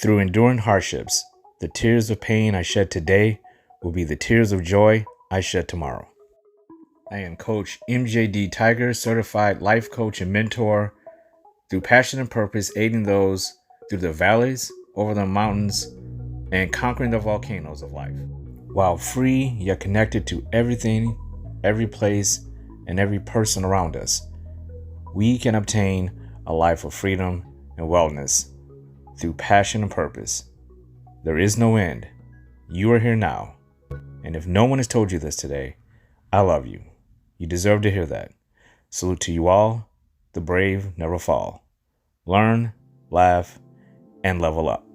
Through enduring hardships, the tears of pain I shed today will be the tears of joy I shed tomorrow. I am Coach mjdtiger, certified life coach and mentor. Through passion and purpose, aiding those through the valleys, over the mountains, and conquering the volcanoes of life. While free, yet connected to everything, every place, and every person around us, we can obtain a life of freedom and wellness through passion and purpose. There is no end. You are here now. And if no one has told you this today, I love you. You deserve to hear that. Salute to you all. The brave never fall. Learn, laugh, and level up.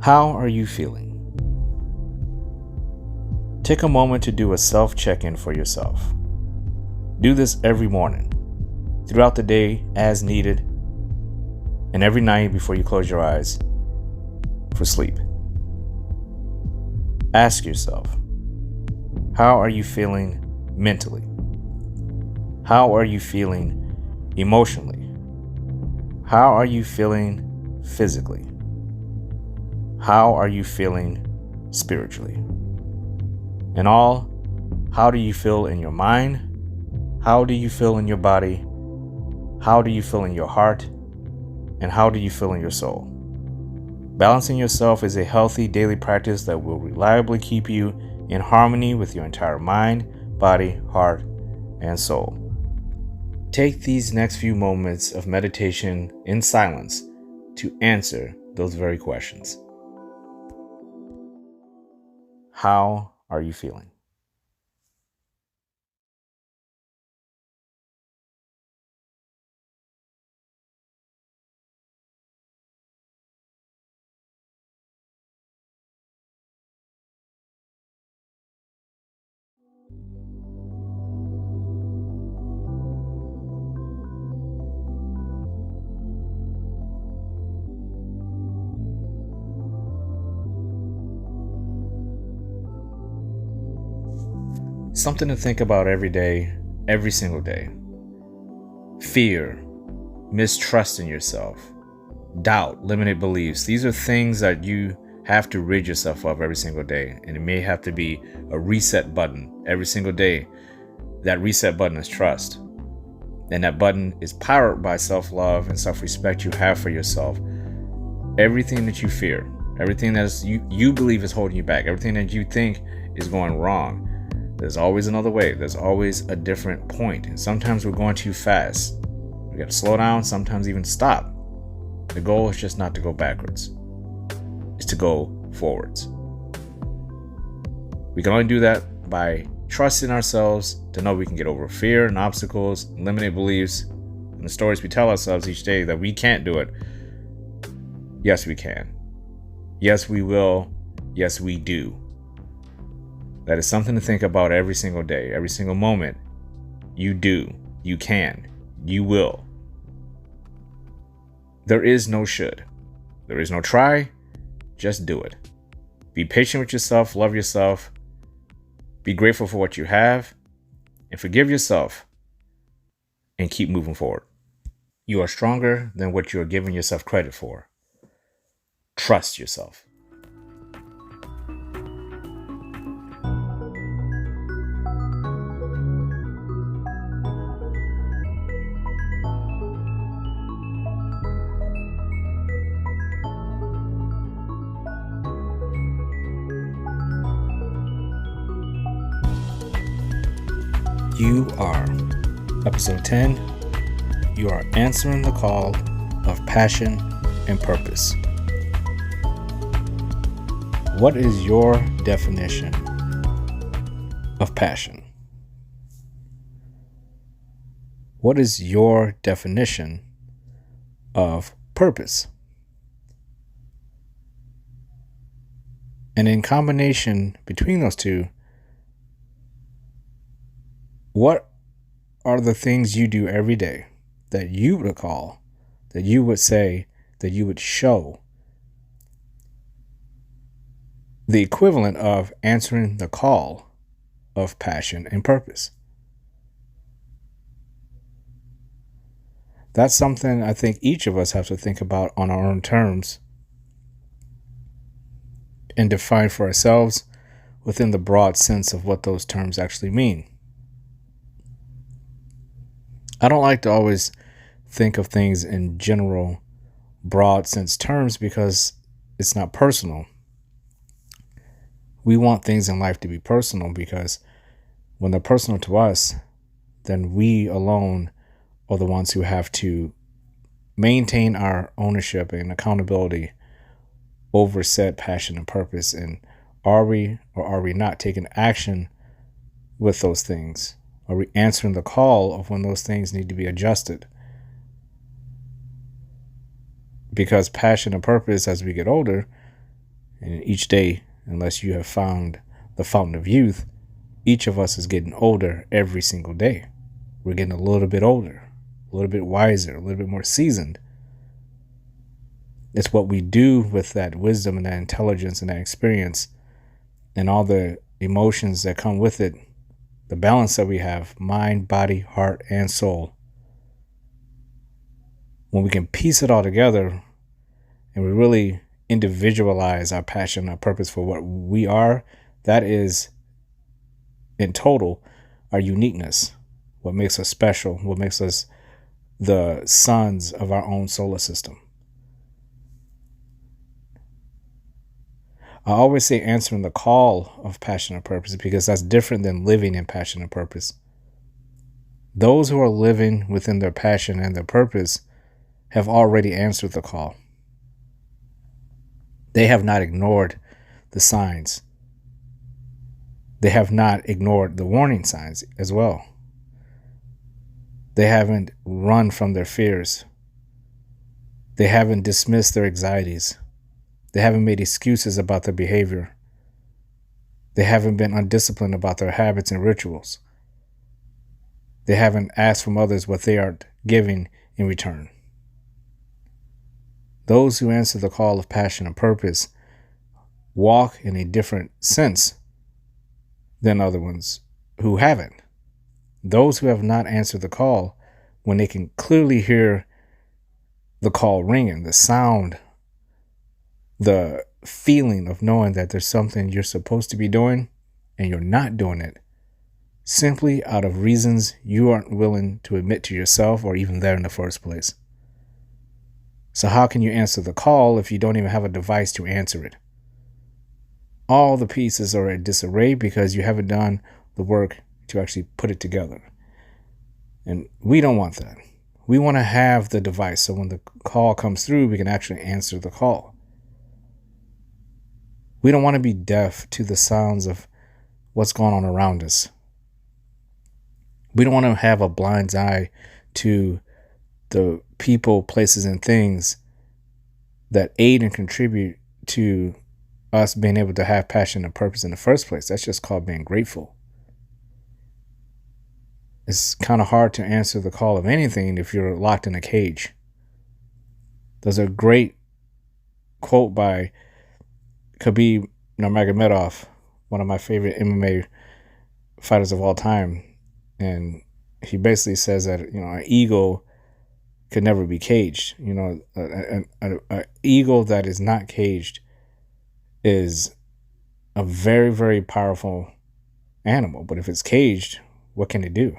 How are you feeling? Take a moment to do a self-check-in for yourself. Do this every morning, throughout the day as needed, and every night before you close your eyes for sleep. Ask yourself, how are you feeling mentally? How are you feeling emotionally? How are you feeling physically? How are you feeling spiritually? And all, how do you feel in your mind? How do you feel in your body? How do you feel in your heart? And how do you feel in your soul? Balancing yourself is a healthy daily practice that will reliably keep you in harmony with your entire mind, body, heart, and soul. Take these next few moments of meditation in silence to answer those very questions. How are you feeling? Something to think about every day, every single day. Fear, mistrust in yourself, doubt, limited beliefs. These are things that you have to rid yourself of every single day. And it may have to be a reset button every single day. That reset button is trust. And that button is powered by self-love and self-respect you have for yourself. Everything that you fear, everything that you believe is holding you back, everything that you think is going wrong, there's always another way. There's always a different point. And sometimes we're going too fast. We got to slow down, sometimes even stop. The goal is just not to go backwards. It's to go forwards. We can only do that by trusting ourselves to know we can get over fear and obstacles, and limited beliefs, and the stories we tell ourselves each day that we can't do it. Yes, we can. Yes, we will. Yes, we do. That is something to think about every single day, every single moment. You do, you can, you will. There is no should. There is no try. Just do it. Be patient with yourself, love yourself, be grateful for what you have, and forgive yourself, and keep moving forward. You are stronger than what you are giving yourself credit for. Trust yourself. You are episode 10. You are answering the call of passion and purpose. What is your definition of passion? What is your definition of purpose? And in combination between those two, what are the things you do every day that you would call, that you would say, that you would show the equivalent of answering the call of passion and purpose. That's something I think each of us have to think about on our own terms and define for ourselves within the broad sense of what those terms actually mean. I don't like to always think of things in general, broad sense terms because it's not personal. We want things in life to be personal because when they're personal to us, then we alone are the ones who have to maintain our ownership and accountability over said passion and purpose. And are we or are we not taking action with those things? Are we answering the call of when those things need to be adjusted? Because passion and purpose, as we get older, and each day, unless you have found the fountain of youth, each of us is getting older every single day. We're getting a little bit older, a little bit wiser, a little bit more seasoned. It's what we do with that wisdom and that intelligence and that experience and all the emotions that come with it, the balance that we have, mind, body, heart, and soul. When we can piece it all together and we really individualize our passion, our purpose for what we are, that is in total our uniqueness, what makes us special, what makes us the sons of our own solar system. I always say answering the call of passion and purpose because that's different than living in passion and purpose. Those who are living within their passion and their purpose have already answered the call. They have not ignored the signs. They have not ignored the warning signs as well. They haven't run from their fears. They haven't dismissed their anxieties. They haven't made excuses about their behavior. They haven't been undisciplined about their habits and rituals. They haven't asked from others what they are giving in return. Those who answer the call of passion and purpose walk in a different sense than other ones who haven't. Those who have not answered the call, when they can clearly hear the call ringing, the sound, the feeling of knowing that there's something you're supposed to be doing and you're not doing it, simply out of reasons you aren't willing to admit to yourself or even there in the first place. So how can you answer the call if you don't even have a device to answer it? All the pieces are in disarray because you haven't done the work to actually put it together. And we don't want that. We want to have the device so when the call comes through, we can actually answer the call. We don't want to be deaf to the sounds of what's going on around us. We don't want to have a blind eye to the people, places, and things that aid and contribute to us being able to have passion and purpose in the first place. That's just called being grateful. It's kind of hard to answer the call of anything if you're locked in a cage. There's a great quote by Khabib Nurmagomedov, one of my favorite MMA fighters of all time. And he basically says that, an eagle could never be caged. An eagle that is not caged is a very, very powerful animal. But if it's caged, what can it do?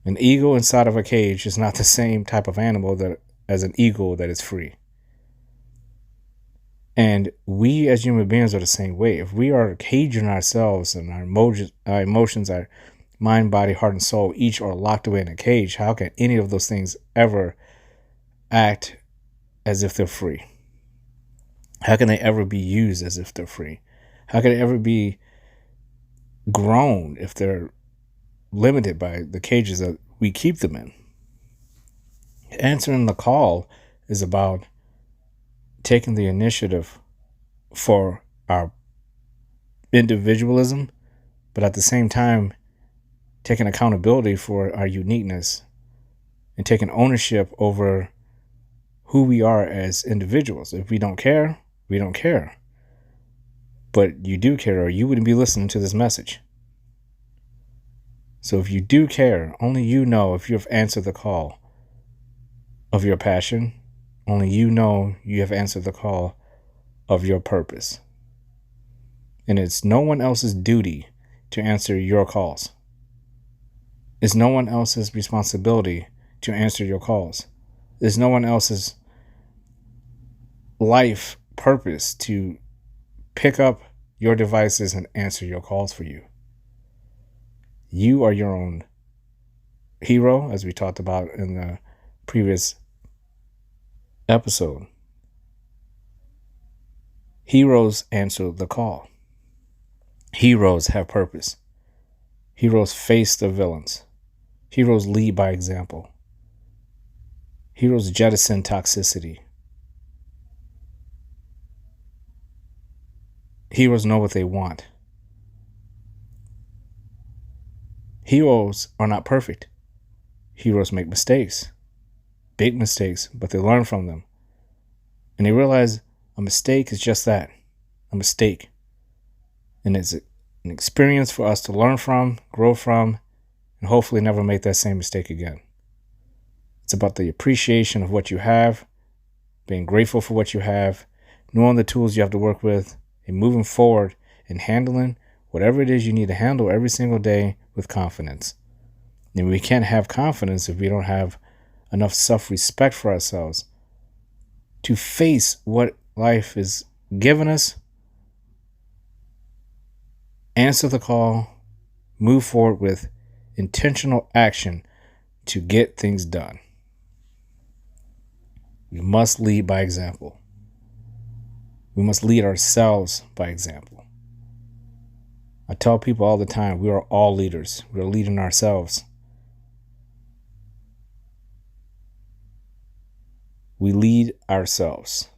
An eagle inside of a cage is not the same type of animal as an eagle that is free. And we as human beings are the same way. If we are caging ourselves and our emotions, our mind, body, heart, and soul, each are locked away in a cage, how can any of those things ever act as if they're free? How can they ever be used as if they're free? How can they ever be grown if they're limited by the cages that we keep them in? Answering the call is about taking the initiative for our individualism, but at the same time, taking accountability for our uniqueness and taking ownership over who we are as individuals. If we don't care, we don't care. But you do care, or you wouldn't be listening to this message. So if you do care, only you know if you have answered the call of your passion. Only you know you have answered the call of your purpose. And it's no one else's duty to answer your calls. It's no one else's responsibility to answer your calls. It's no one else's life purpose to pick up your devices and answer your calls for you. You are your own hero, as we talked about in the previous episode. Heroes answer the call. Heroes have purpose. Heroes face the villains. Heroes lead by example. Heroes jettison toxicity. Heroes know what they want. Heroes are not perfect. Heroes make mistakes, big mistakes, but they learn from them. And they realize a mistake is just that, a mistake. And it's an experience for us to learn from, grow from, and hopefully never make that same mistake again. It's about the appreciation of what you have, being grateful for what you have, knowing the tools you have to work with, and moving forward and handling whatever it is you need to handle every single day with confidence. And we can't have confidence if we don't have enough self-respect for ourselves to face what life is giving us, answer the call, move forward with intentional action to get things done. We must lead by example. We must lead ourselves by example. I tell people all the time, we are all leaders. We are leading ourselves. We lead ourselves.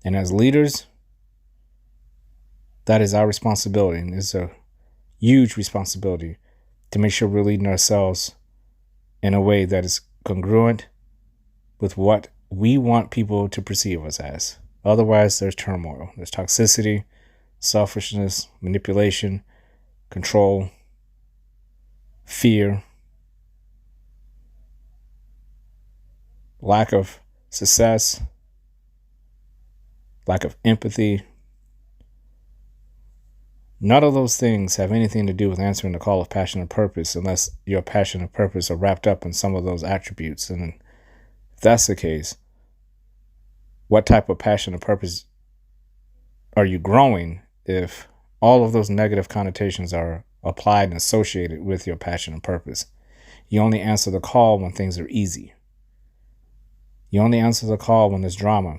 And as leaders, that is our responsibility. And it's a huge responsibility to make sure we're leading ourselves in a way that is congruent with what we want people to perceive us as. Otherwise, there's turmoil. There's toxicity, selfishness, manipulation, control, fear, lack of success, lack of empathy. None of those things have anything to do with answering the call of passion and purpose unless your passion and purpose are wrapped up in some of those attributes. And if that's the case, what type of passion and purpose are you growing if all of those negative connotations are applied and associated with your passion and purpose? You only answer the call when things are easy. You only answer the call when there's drama.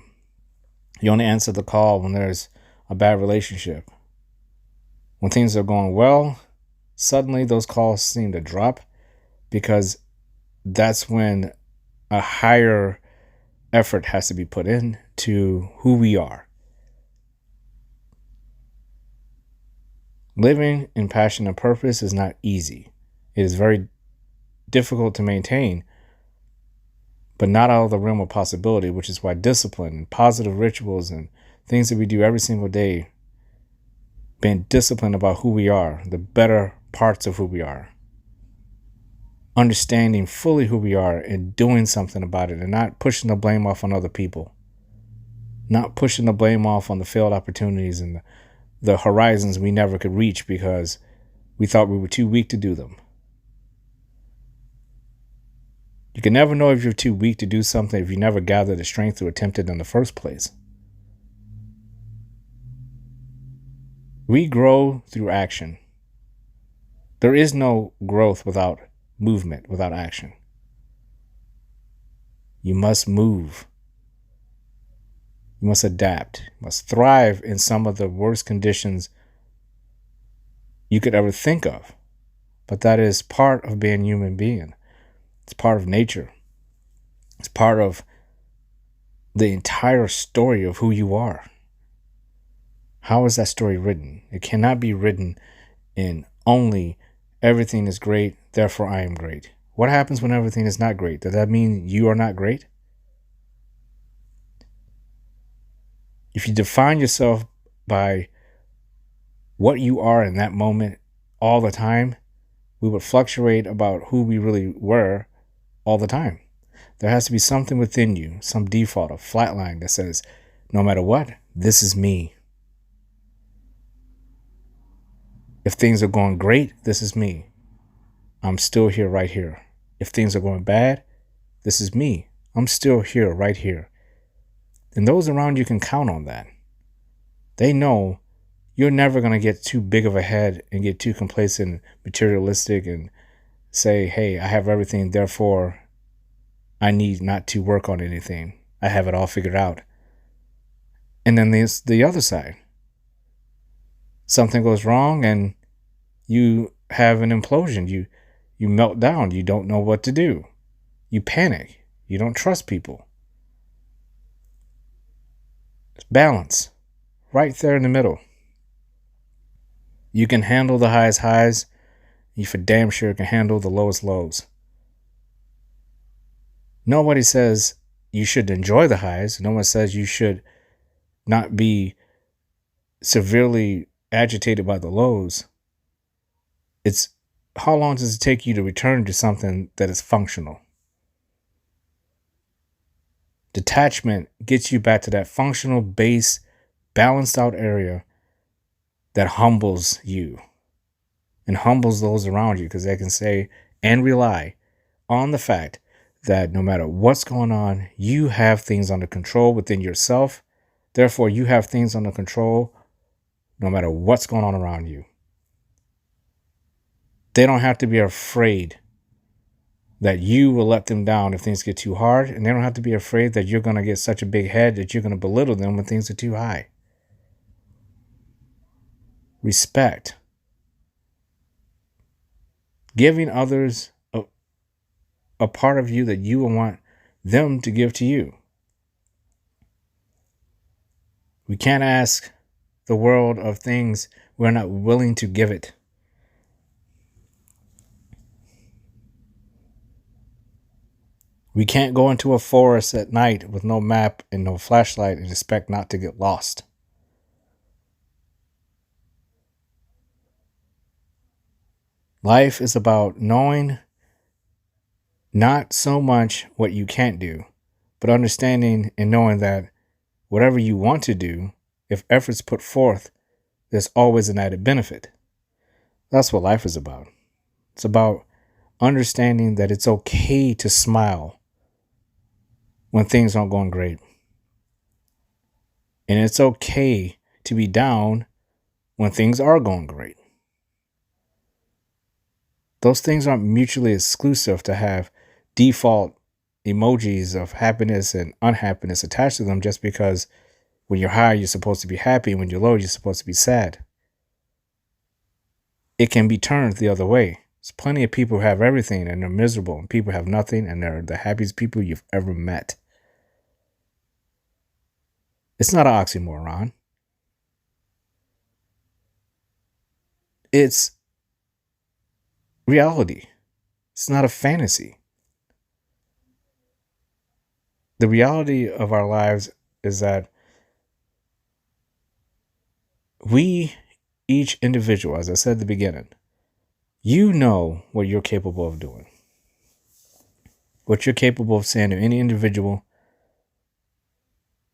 You only answer the call when there's a bad relationship. When things are going well, suddenly those calls seem to drop because that's when a higher effort has to be put in to who we are. Living in passion and purpose is not easy. It is very difficult to maintain, but not out of the realm of possibility, which is why discipline and positive rituals and things that we do every single day, being disciplined about who we are, the better parts of who we are, understanding fully who we are and doing something about it and not pushing the blame off on other people, not pushing the blame off on the failed opportunities and the horizons we never could reach because we thought we were too weak to do them. You can never know if you're too weak to do something if you never gather the strength to attempt it in the first place. We grow through action. There is no growth without movement, without action. You must move. You must adapt. You must thrive in some of the worst conditions you could ever think of. But that is part of being a human being. It's part of nature. It's part of the entire story of who you are. How is that story written? It cannot be written in only everything is great, therefore I am great. What happens when everything is not great? Does that mean you are not great? If you define yourself by what you are in that moment all the time, we would fluctuate about who we really were all the time. There has to be something within you, some default, a flatline that says, no matter what, this is me. If things are going great, this is me. I'm still here, right here. If things are going bad, this is me. I'm still here, right here. And those around you can count on that. They know you're never going to get too big of a head and get too complacent, materialistic, and say, hey, I have everything, therefore I need not to work on anything. I have it all figured out. And then there's the other side. Something goes wrong and you have an implosion. You melt down. You don't know what to do. You panic. You don't trust people. It's balance. Right there in the middle. You can handle the highest highs. You for damn sure can handle the lowest lows. Nobody says you should enjoy the highs. No one says you should not be severely agitated by the lows. It's how long does it take you to return to something that is functional? Detachment gets you back to that functional, base, balanced out area that humbles you and humbles those around you, because they can say and rely on the fact that no matter what's going on, you have things under control within yourself. Therefore, you have things under control no matter what's going on around you. They don't have to be afraid that you will let them down if things get too hard. And they don't have to be afraid that you're going to get such a big head that you're going to belittle them when things are too high. Respect. Giving others a part of you that you will want them to give to you. We can't ask the world of things we're not willing to give it. We can't go into a forest at night with no map and no flashlight and expect not to get lost. Life is about knowing not so much what you can't do, but understanding and knowing that whatever you want to do, if effort's put forth, there's always an added benefit. That's what life is about. It's about understanding that it's okay to smile when things aren't going great. And it's okay to be down when things are going great. Those things aren't mutually exclusive to have default emojis of happiness and unhappiness attached to them just because when you're high, you're supposed to be happy. And when you're low, you're supposed to be sad. It can be turned the other way. There's plenty of people who have everything and they're miserable, and people have nothing and they're the happiest people you've ever met. It's not an oxymoron. It's reality. It's not a fantasy. The reality of our lives is that we, each individual, as I said at the beginning, you know what you're capable of doing. What you're capable of saying to any individual.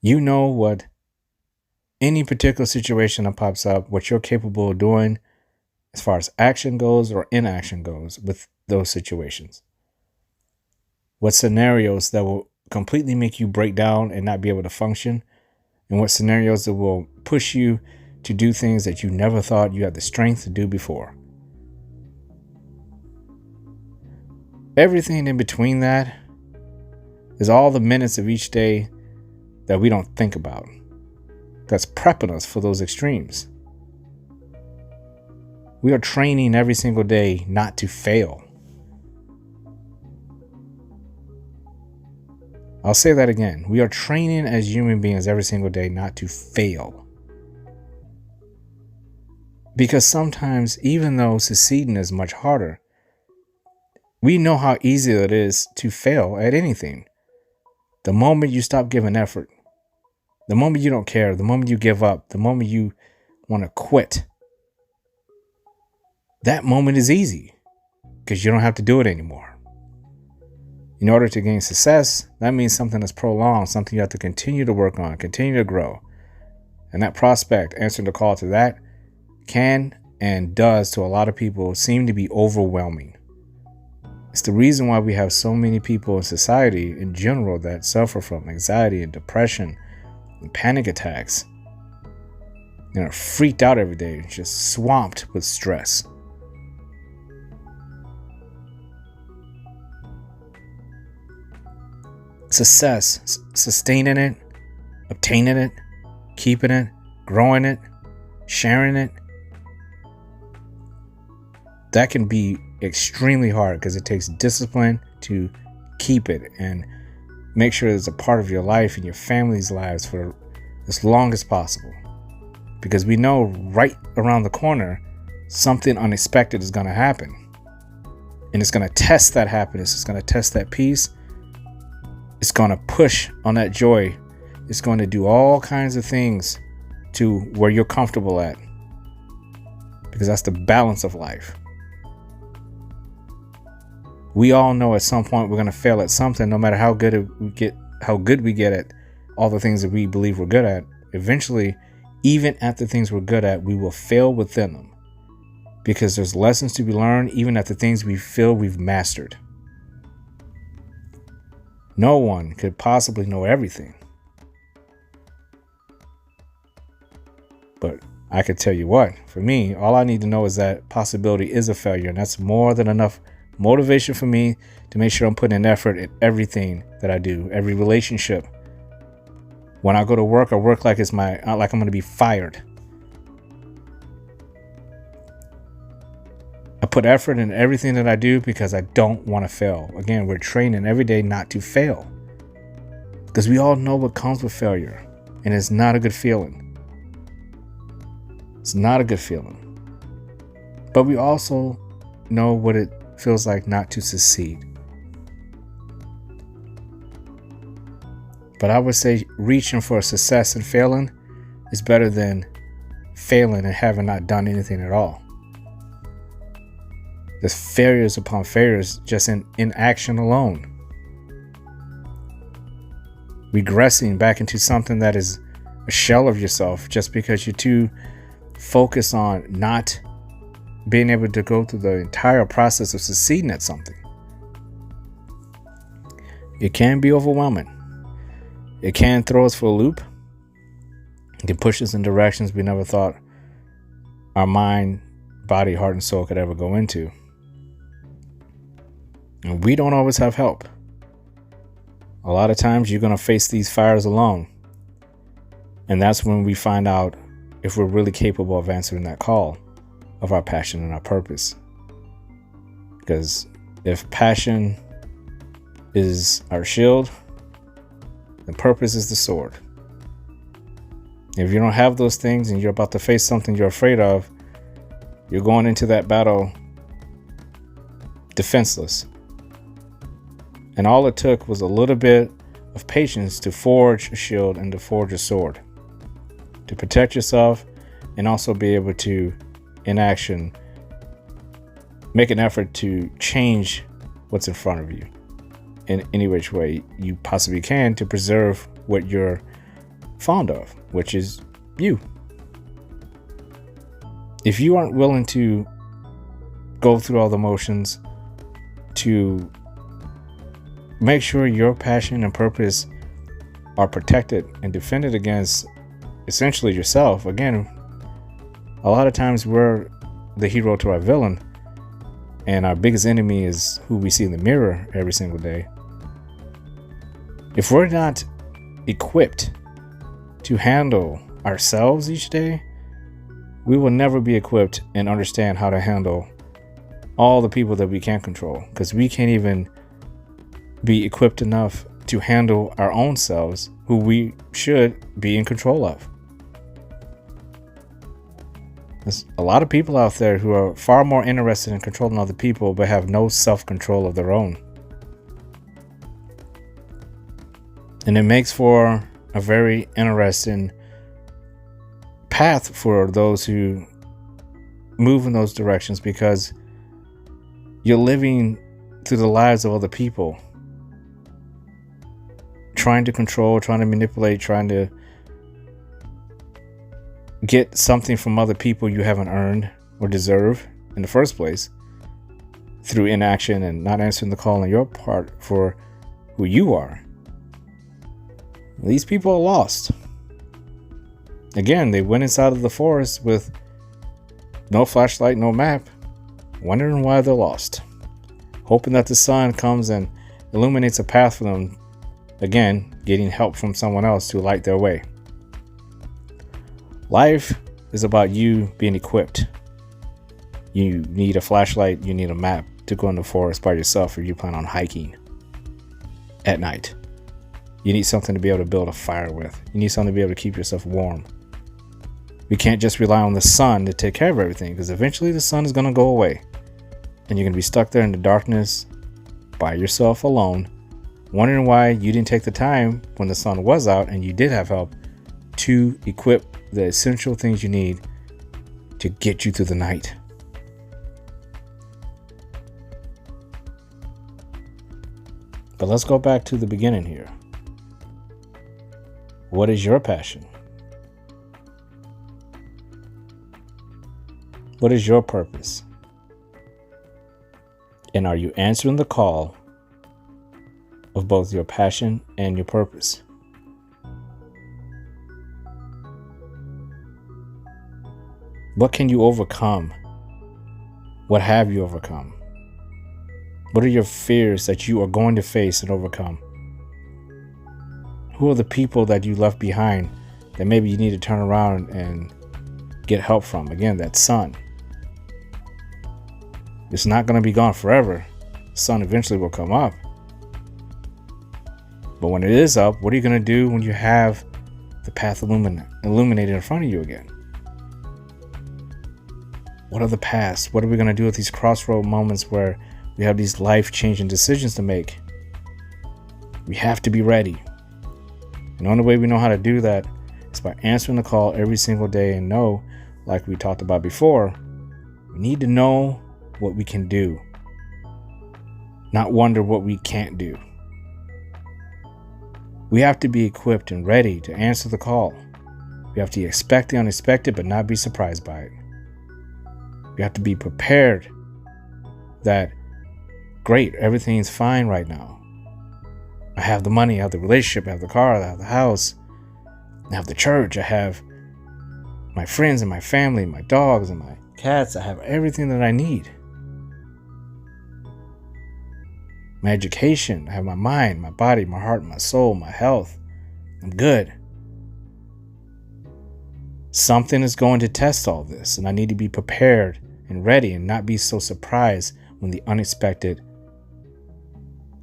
You know what any particular situation that pops up, what you're capable of doing as far as action goes or inaction goes with those situations. What scenarios that will completely make you break down and not be able to function, and what scenarios that will push you to do things that you never thought you had the strength to do before. Everything in between that is all the minutes of each day that we don't think about. That's prepping us for those extremes. We are training every single day not to fail. I'll say that again. We are training as human beings every single day not to fail. Because sometimes, even though succeeding is much harder, we know how easy it is to fail at anything. The moment you stop giving effort, The moment you don't care, the moment you give up, the moment you want to quit, that moment is easy because you don't have to do it anymore. In order to gain success, that means something that's prolonged, something you have to continue to work on, continue to grow. And that prospect, answering the call to that, can and does to a lot of people seem to be overwhelming. It's the reason why we have so many people in society in general that suffer from anxiety and depression and panic attacks. They're freaked out every day, just swamped with stress. Success, sustaining it, obtaining it, keeping it, growing it, sharing it, that can be extremely hard because it takes discipline to keep it and make sure it's a part of your life and your family's lives for as long as possible. Because we know right around the corner, something unexpected is going to happen. And it's going to test that happiness. It's going to test that peace. It's going to push on that joy. It's going to do all kinds of things to where you're comfortable at. Because that's the balance of life. We all know at some point we're going to fail at something, no matter how good we get at all the things that we believe we're good at. Eventually, even at the things we're good at, we will fail within them. Because there's lessons to be learned, even at the things we feel we've mastered. No one could possibly know everything. But I could tell you what, for me, all I need to know is that possibility is a failure, and that's more than enough motivation for me to make sure I'm putting in effort in everything that I do, every relationship. When I go to work, I work like like I'm going to be fired. I put effort in everything that I do because I don't want to fail. Again, we're training every day not to fail. Because we all know what comes with failure. And it's not a good feeling. It's not a good feeling. But we also know what it feels like not to succeed. But I would say reaching for success and failing is better than failing and having not done anything at all. There's failures upon failures just in inaction alone. Regressing back into something that is a shell of yourself just because you're too focused on not being able to go through the entire process of succeeding at something. It can be overwhelming. It can throw us for a loop. It can push us in directions we never thought our mind, body, heart, and soul could ever go into. And we don't always have help. A lot of times you're going to face these fires alone. And that's when we find out if we're really capable of answering that call of our passion and our purpose. Because if passion is our shield, then purpose is the sword. If you don't have those things and you're about to face something you're afraid of, you're going into that battle defenseless. And all it took was a little bit of patience to forge a shield and to forge a sword. To protect yourself and also be able to, in action, make an effort to change what's in front of you in any which way you possibly can to preserve what you're fond of, which is you. If you aren't willing to go through all the motions to make sure your passion and purpose are protected and defended against essentially yourself, again, a lot of times we're the hero to our villain, and our biggest enemy is who we see in the mirror every single day. If we're not equipped to handle ourselves each day, we will never be equipped and understand how to handle all the people that we can't control, because we can't even be equipped enough to handle our own selves, who we should be in control of. There's a lot of people out there who are far more interested in controlling other people but have no self-control of their own. And it makes for a very interesting path for those who move in those directions, because you're living through the lives of other people, trying to control, trying to manipulate, trying to get something from other people you haven't earned or deserve in the first place, through inaction and not answering the call on your part for who you are. These people are lost. Again, they went inside of the forest with no flashlight, no map, wondering why they're lost, hoping that the sun comes and illuminates a path for them, again, getting help from someone else to light their way. Life is about you being equipped. You need a flashlight, you need a map to go in the forest by yourself if you plan on hiking at night. You need something to be able to build a fire with. You need something to be able to keep yourself warm. We can't just rely on the sun to take care of everything, because eventually the sun is going to go away and you're going to be stuck there in the darkness by yourself alone, wondering why you didn't take the time when the sun was out and you did have help to equip the essential things you need to get you through the night. But let's go back to the beginning here. What is your passion? What is your purpose? And are you answering the call of both your passion and your purpose? What can you overcome? What have you overcome? What are your fears that you are going to face and overcome? Who are the people that you left behind that maybe you need to turn around and get help from? Again, that sun. It's not going to be gone forever. The sun eventually will come up. But when it is up, what are you going to do when you have the path illuminated in front of you again? What are the paths? What are we going to do at these crossroad moments where we have these life-changing decisions to make? We have to be ready. And the only way we know how to do that is by answering the call every single day and know, like we talked about before, we need to know what we can do, not wonder what we can't do. We have to be equipped and ready to answer the call. We have to expect the unexpected but not be surprised by it. We have to be prepared that, great, everything's fine right now. I have the money, I have the relationship, I have the car, I have the house, I have the church, I have my friends and my family, my dogs and my cats. I have everything that I need. My education, I have my mind, my body, my heart, my soul, my health. I'm good. Something is going to test all this, and I need to be prepared and ready and not be so surprised when the unexpected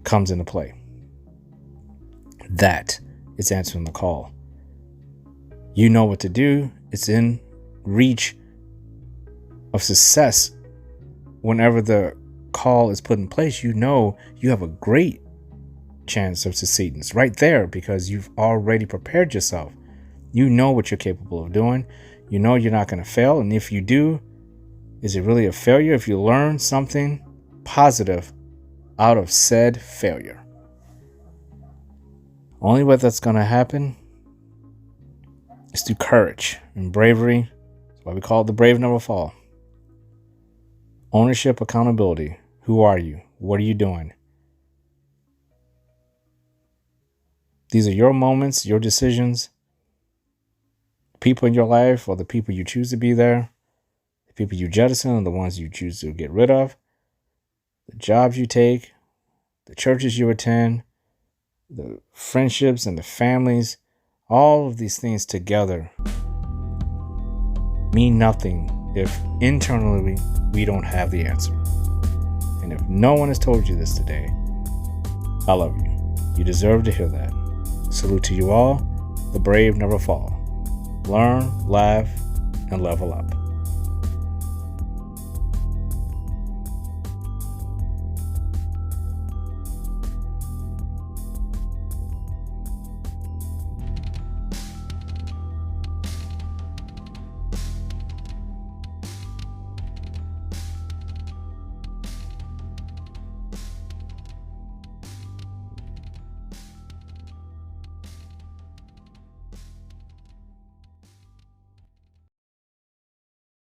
comes into play. That is answering the call. You know what to do. It's in reach of success. Whenever the call is put in place, you know you have a great chance of succeeding. It's right there because you've already prepared yourself. You know what you're capable of doing. You know you're not going to fail. And if you do, is it really a failure if you learn something positive out of said failure? Only way that's going to happen is through courage and bravery. That's why we call it the brave never fall. Ownership, accountability. Who are you? What are you doing? These are your moments, your decisions. People in your life, or the people you choose to be there, the people you jettison and the ones you choose to get rid of, the jobs you take, the churches you attend, the friendships and the families, all of these things together mean nothing if internally we don't have the answer. And if no one has told you this today, I love you. You deserve to hear that. Salute to you all. The brave never fall. Learn, laugh, and level up.